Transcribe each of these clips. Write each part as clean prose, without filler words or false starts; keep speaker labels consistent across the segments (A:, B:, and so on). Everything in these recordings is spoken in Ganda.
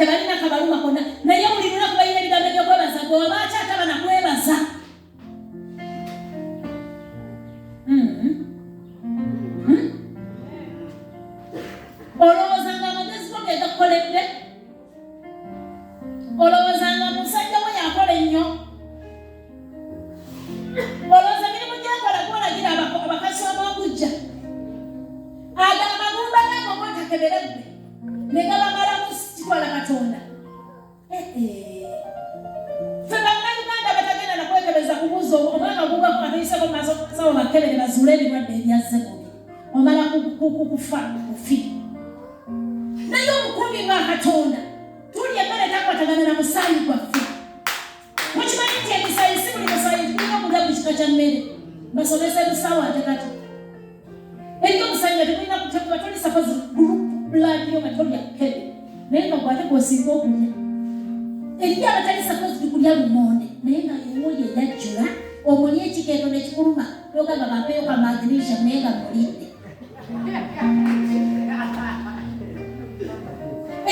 A: tebalina kabaluma konna naye buli lunaku balina ebigambo ebyokwebaza bw'oba akyataba nakwebaza. Olowoozanga amagezi go ge gakoledde, olowoozanga musajja we yakola ennyo, olowooza mirimu gyakola gwolagira abakazi b'obujja aga amagumba gago gotakeberedde ne gabamalamu kitwala Katonda. Ffe bannayuganda batagenda nakwekebeza kubuuza omwaka gugwa atuyiseko mu maaso sawo bakebere bazuule ebirwadde ebyazze mubi omala kufa kufi. Naye obukumbi bwa Katonda tuli emmere takwatagana na musaayi gwaffe. Mukimanyi nti emisaayi si buli musaayi tulina omugabo kika kya mmere basomesa ebisawo ate kati eriyo omusaayi nga temulina kuteguba toli sapozi buladiyo nga tolya kukebe naye nga gwate gwosinga okulya. Eriyo abatali sapozi tukulya lumonde naye nga ewooyo eyajjula omuli ekikeeto nekikuluma yogamba bampeyo ka magnesium naye nga mulidde.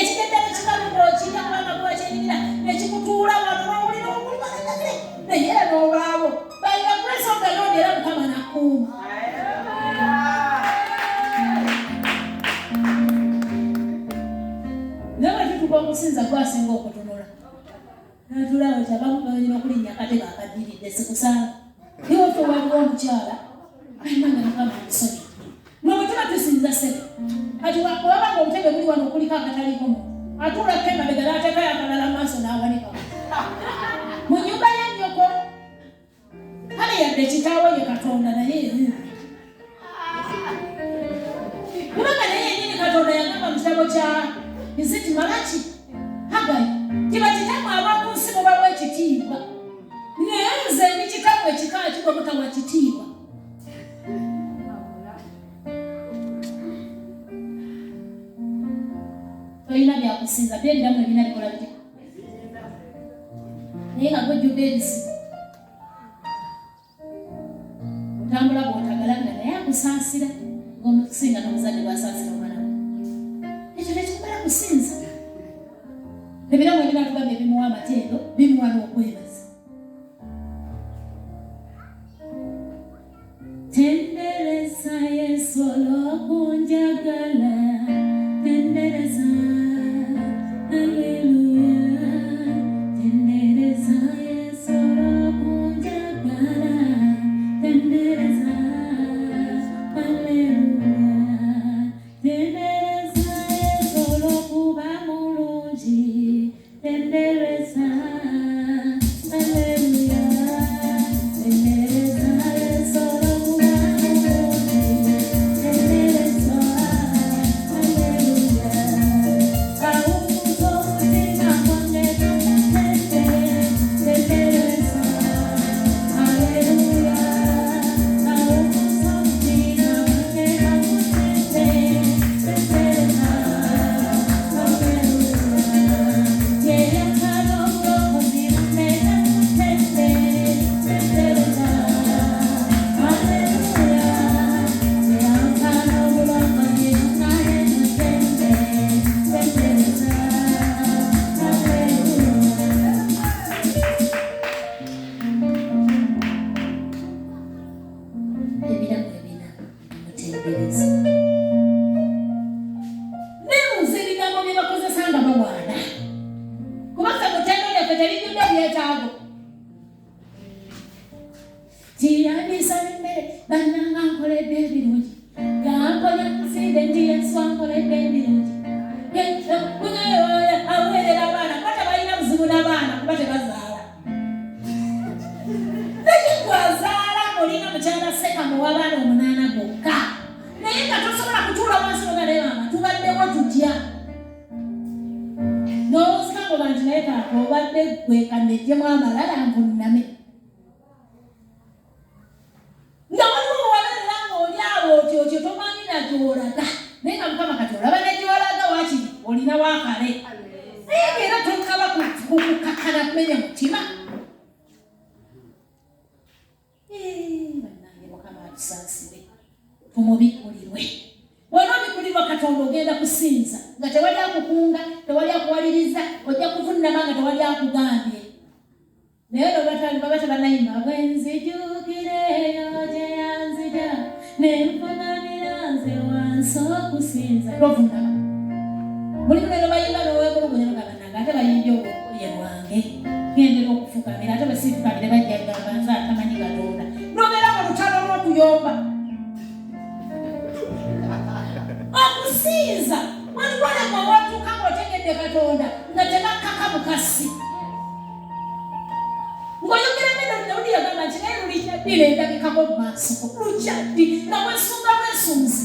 A: Ekigenda nekikalunda okirya kubanga kuba kyenyirira nekikutuula wano n'owulira obulumagagale naye era n'olwabo balina kuleesa ogalonda era Mukama nakuuma. Naye bwe tutuuka okusinza gwasinga okutunula natulawo ti abamu balina okulinnya akatebe akaddiridde sikusaana naye ofe waliwo omukyala ayinanga Mukama amusonyi nobwe tuba tusinza sebe kati wabanga obutebe buli wano okuliko akataliko muntu atuulako emabega n'ateekayo akalala maaso n'awanika mu nnyumba ya nnyoko kale yadde kitaawe ye Katonda naye kubanga naye yennyini Katonda yagamba mu kitabo kya Iziti Malaki Hagayi kiba kitamu ab'oku nsi mubawa ekitiibwa naye nze ndi kitamu ekika kigwa mutawa kitiibwa. Tolina byakusinza byebiramu ebina bikola bitya naye nga gwejjuga ebizibu otambula bw'otagalanga naye akusaasira ng'omukusinga n'omuzadde bw'asaasira omwana we. Ekyo tekikubala kusinza. Ebiramu ebina tugambye bimuwa amateendo bimuwa n'okwebaza. Tendereza Yesu olw'okunjagala, tendereza tewali akukunga, tewali akuwalira maliriza ojja kuvunna manga tewali akugambye. Naye baba tabanayimba bwenzijuukireyo gye yanzija ne nfukamira nze wansi okusinza tovunama. Mulimu lero bayimba n'owekulugunya bagabanaga ate bayimbye obuye bwange gendera okufukamira ate basifukamire bajja gamba nze atamanyi Katonda nobeera mu lutalo lw'okuyomba okusinza waliwo lema watuuka ng'otegedde Katonda nga tebakkaka mukasi ng'oyogera bino Dawudi yagamba nti naye lulikyaddi n'endabikako mu maaso lukyaddi nga bwesunga bwesunzi